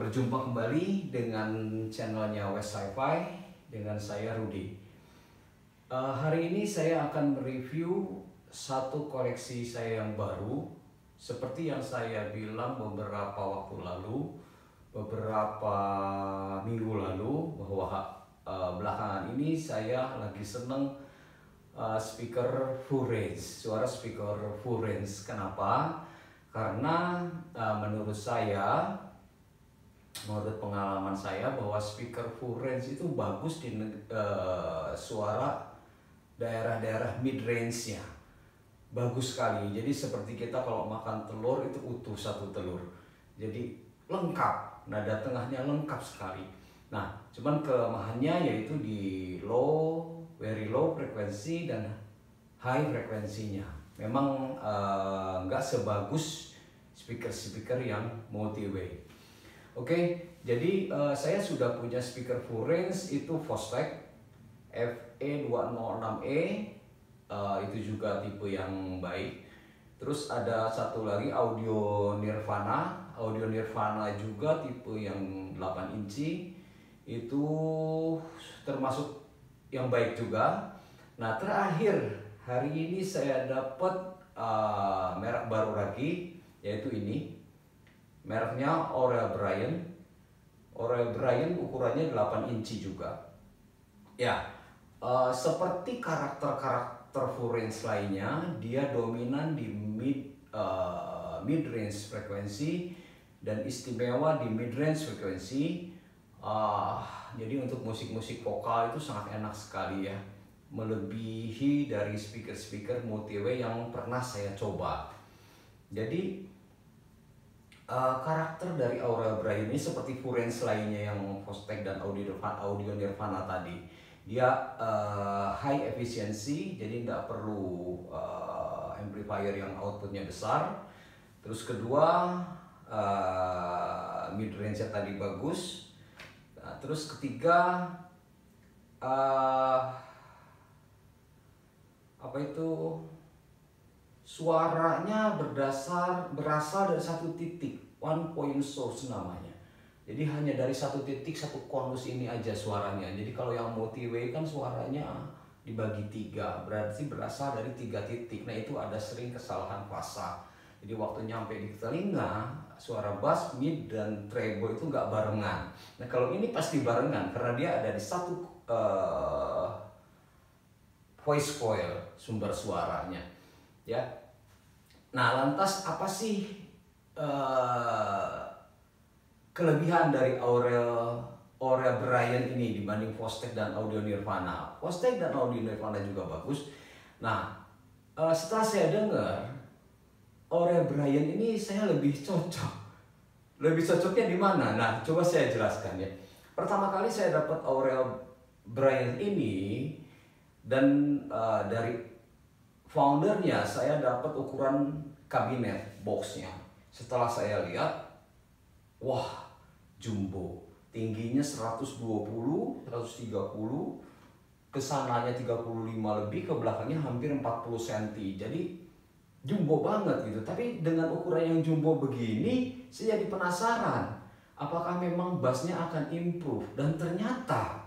Berjumpa kembali dengan channelnya West Sci-Fi dengan saya Rudy. Hari ini saya akan mereview satu koleksi saya yang baru. Seperti yang saya bilang beberapa waktu lalu, beberapa minggu lalu, bahwa belakangan ini saya lagi seneng speaker full range, suara speaker full range. Kenapa? Karena menurut pengalaman saya bahwa speaker full range itu bagus di suara daerah-daerah mid range-nya. Bagus sekali. Jadi seperti kita kalau makan telur itu utuh satu telur. Jadi lengkap, nada tengahnya lengkap sekali. Nah, cuman kelemahannya yaitu di low, very low frekuensi dan high frekuensinya. Memang nggak sebagus speaker-speaker yang multi-way. Oke, jadi saya sudah punya speaker full range itu Fostex FE206E, itu juga tipe yang baik. Terus ada satu lagi Audio Nirvana juga tipe yang 8 inci, itu termasuk yang baik juga. Nah, terakhir hari ini saya dapat merek baru lagi, yaitu ini. Mereknya Aurel Brayan ukurannya 8 inci juga. Ya, seperti karakter full range lainnya, dia dominan di mid range frekuensi dan istimewa di mid range frekuensi. Jadi untuk musik-musik vokal itu sangat enak sekali ya, melebihi dari speaker-speaker multi-way yang pernah saya coba. Jadi karakter dari Aurel Brayan ini seperti full range lainnya yang Fostex dan Audio Nirvana tadi. Dia high efficiency, jadi nggak perlu amplifier yang outputnya besar. Terus kedua, mid range-nya tadi bagus. Nah, terus ketiga, suaranya berasal dari satu titik, one point source namanya. Jadi hanya dari satu titik, satu konus ini aja suaranya. Jadi kalau yang multi-way kan suaranya dibagi 3, berarti berasal dari 3 titik. Nah, itu ada sering kesalahan fasa. Jadi waktu nyampe di telinga, suara bass, mid, dan treble itu nggak barengan. Nah, kalau ini pasti barengan karena dia ada di satu voice coil sumber suaranya. Ya, nah lantas apa sih kelebihan dari Aurel Brayan ini dibanding Fostex dan Audio Nirvana? Fostex dan Audio Nirvana juga bagus. Nah, setelah saya dengar Aurel Brayan ini saya lebih cocok. Lebih cocoknya di mana? Nah, coba saya jelaskan ya. Pertama kali saya dapat Aurel Brayan ini dan dari foundernya saya dapat ukuran kabinet boxnya. Setelah saya lihat, wah, jumbo, tingginya 120, 130, kesananya 35 lebih, ke belakangnya hampir 40 cm. Jadi jumbo banget gitu. Tapi dengan ukuran yang jumbo begini, saya jadi penasaran, apakah memang bassnya akan improve? Dan ternyata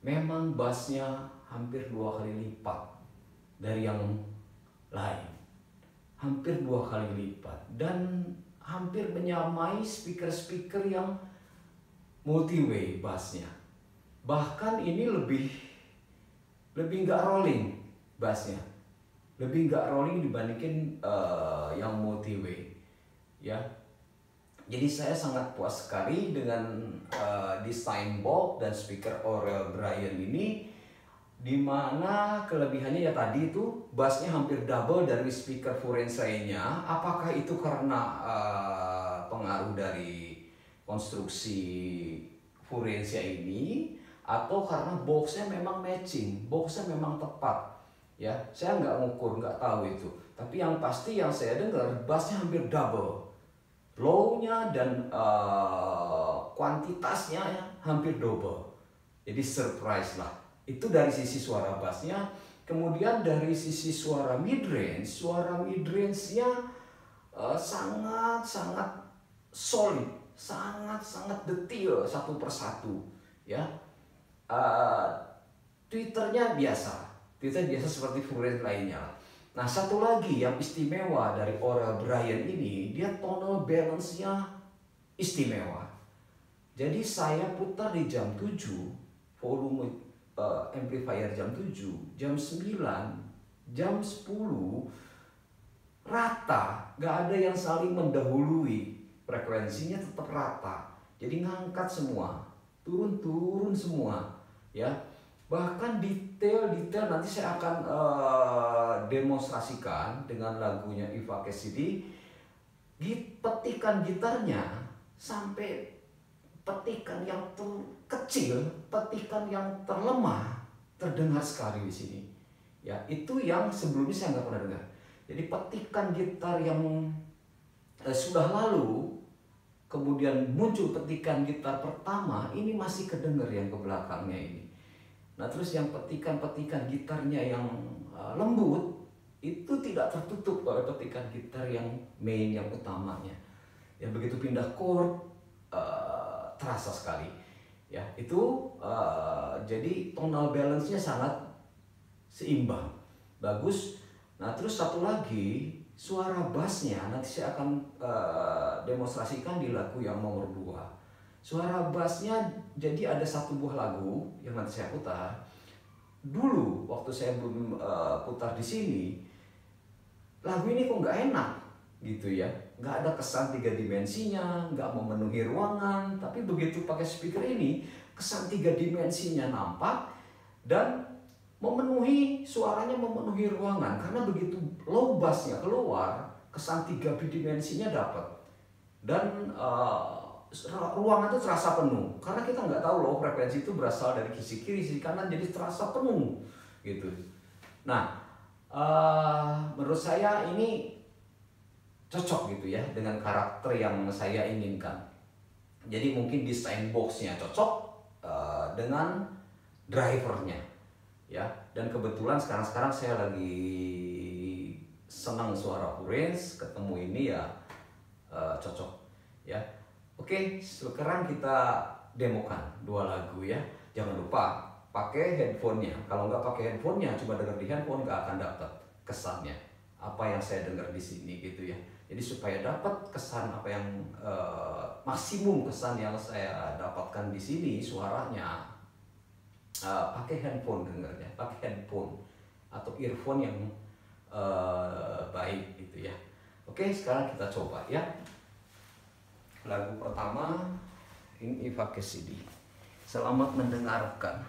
memang bassnya hampir 2 kali lipat dari yang lain, hampir 2 kali lipat, dan hampir menyamai speaker-speaker yang multi-way bassnya. Bahkan ini lebih nggak rolling bassnya, lebih nggak rolling dibandingin yang multi-way ya. Jadi saya sangat puas sekali dengan desain box dan speaker Aurel Brayan ini, dimana kelebihannya ya tadi itu bassnya hampir double dari speaker full range lainnya. Apakah itu karena pengaruh dari konstruksi full range ini, atau karena boxnya memang matching, boxnya memang tepat ya? Saya nggak ngukur, nggak tahu itu. Tapi yang pasti yang saya dengar bassnya hampir double, low-nya dan kuantitasnya ya, hampir double. Jadi surprise lah. Itu dari sisi suara bassnya. Kemudian dari sisi suara mid range-nya sangat solid, sangat-sangat detail satu persatu, ya. Uh, Twitternya biasa, Twitter biasa seperti Furious lainnya. Nah, satu lagi yang istimewa dari Aurel Brian ini, dia tonal balance-nya istimewa. Jadi saya putar di jam 7, volume amplifier jam 7, jam 9, jam 10, rata, gak ada yang saling mendahului, frekuensinya tetap rata. Jadi ngangkat semua, turun semua, ya. Bahkan detail nanti saya akan demonstrasikan dengan lagunya Eva Cassidy. Petikan gitarnya sampai petikan yang kecil, petikan yang terlemah terdengar sekali di sini. Ya, itu yang sebelumnya saya nggak pernah dengar. Jadi petikan gitar yang sudah lalu, kemudian muncul petikan gitar pertama, ini masih kedengar yang ke belakangnya ini. Nah, terus yang petikan-petikan gitarnya yang lembut itu tidak tertutup oleh petikan gitar yang main, yang utamanya. Ya, begitu pindah chord terasa sekali. Ya, itu jadi tonal balance-nya sangat seimbang, bagus. Nah, terus satu lagi, suara bassnya nanti saya akan demonstrasikan di lagu yang nomor 2. Suara bassnya, jadi ada satu buah lagu yang nanti saya putar. Dulu waktu saya belum putar di sini, lagu ini kok nggak enak gitu ya, nggak ada kesan 3 dimensinya, nggak memenuhi ruangan. Tapi begitu pakai speaker ini, kesan 3 dimensinya nampak dan memenuhi, suaranya memenuhi ruangan. Karena begitu low bassnya keluar, kesan 3 dimensinya dapat. Dan ruangan itu terasa penuh, karena kita nggak tahu loh frekuensi itu berasal dari sisi kiri, sisi kanan, jadi terasa penuh gitu. Nah, menurut saya ini cocok gitu ya dengan karakter yang saya inginkan. Jadi mungkin desain boxnya cocok dengan drivernya, ya. Dan kebetulan sekarang saya lagi senang suara Orange, ketemu ini ya cocok, ya. Oke, sekarang kita demokan 2 lagu ya. Jangan lupa pakai headphone-nya. Kalau nggak pakai headphone-nya, cuma dengar di handphone, nggak akan dapat kesannya apa yang saya dengar di sini gitu ya. Jadi supaya dapat kesan apa yang maksimum kesan yang saya dapatkan di sini suaranya, pakai handphone dengarnya, pakai handphone atau earphone yang baik gitu ya. Oke, sekarang kita coba ya. Lagu pertama ini Eva Cassidy. Selamat mendengarkan.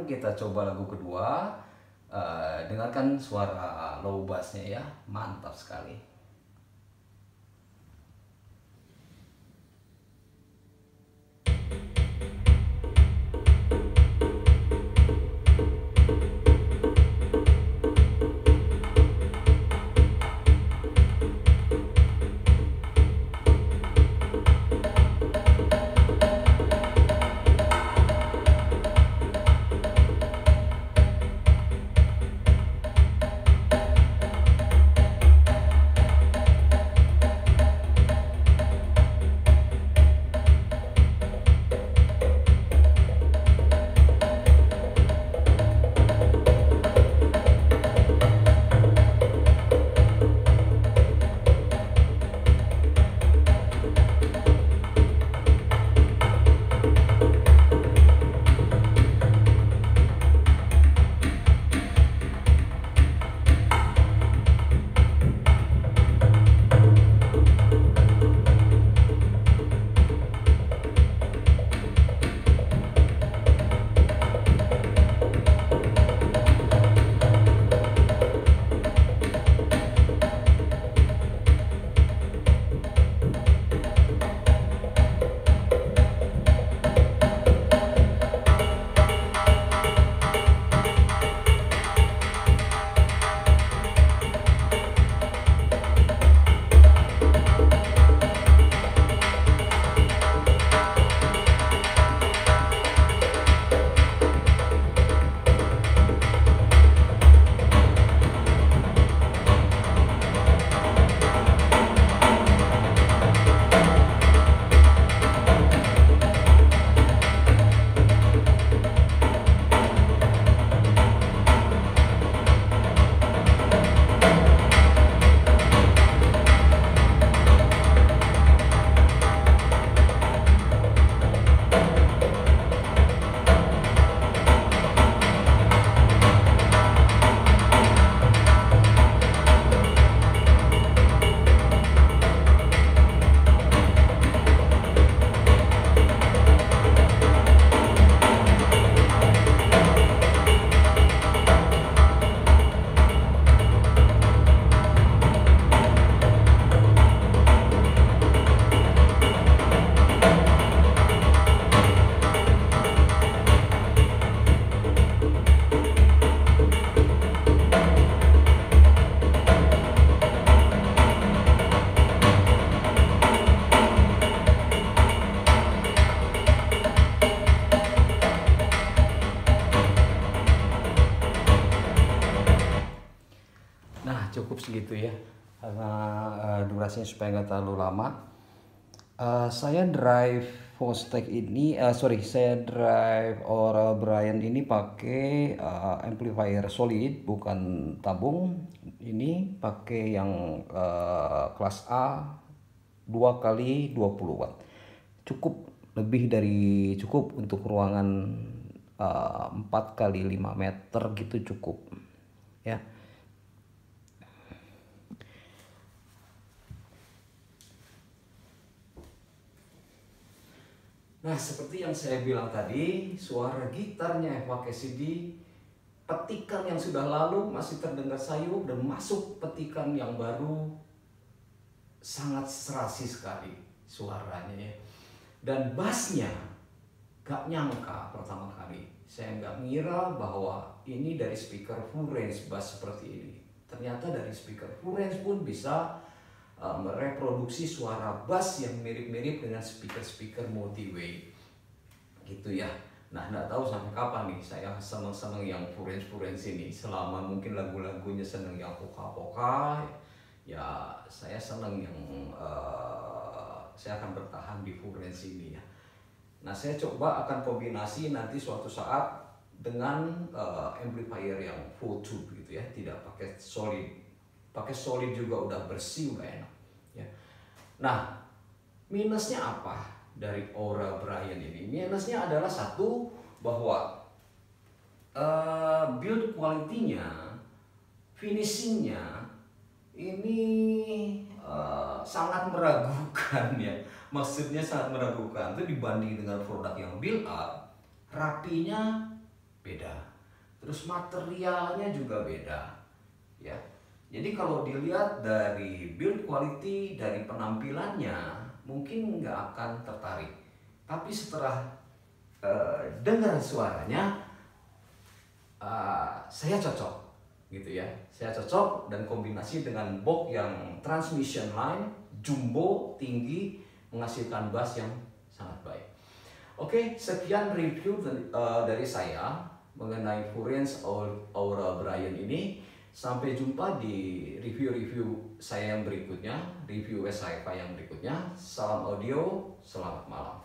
kita coba lagu kedua. Dengarkan suara low bassnya ya, mantap sekali. Cukup segitu ya, karena durasinya supaya nggak terlalu lama. Saya drive Vostek ini, saya drive Aura Brian ini pakai amplifier solid, bukan tabung. Ini pakai yang kelas A 2x20 watt. Cukup, lebih dari cukup untuk ruangan 4x5 meter gitu, cukup ya. Nah, seperti yang saya bilang tadi, suara gitarnya pakai CD, petikan yang sudah lalu masih terdengar sayu, dan masuk petikan yang baru sangat serasi sekali suaranya ya. Dan bassnya gak nyangka pertama kali. Saya gak ngira bahwa ini dari speaker full range bass seperti ini. Ternyata dari speaker full range pun bisa mereproduksi suara bass yang mirip-mirip dengan speaker-speaker multi-way gitu ya. Nah, nggak tahu sampai kapan nih saya seneng-seneng yang full range ini. Selama mungkin lagu-lagunya seneng yang poka-poka, ya saya seneng yang saya akan bertahan di full range ini ya. Nah, saya coba akan kombinasi nanti suatu saat dengan amplifier yang full tube gitu ya, tidak pakai solid. Pakai solid juga udah bersih, udah enak ya. Nah, minusnya apa dari Aura Brian ini? Minusnya adalah satu, bahwa build quality-nya, finishingnya ini sangat meragukan ya. Maksudnya sangat meragukan. Itu dibanding dengan produk yang build up, rapinya beda. Terus materialnya juga beda, ya. Jadi kalau dilihat dari build quality, dari penampilannya, mungkin nggak akan tertarik. Tapi setelah dengar suaranya, saya cocok, gitu ya. Saya cocok dan kombinasi dengan box yang transmission line, jumbo, tinggi, menghasilkan bass yang sangat baik. Oke, sekian review dari saya mengenai Furiance Aura Brian ini. Sampai jumpa di review-review saya yang berikutnya, review West Hi-Fi yang berikutnya. Salam audio, selamat malam.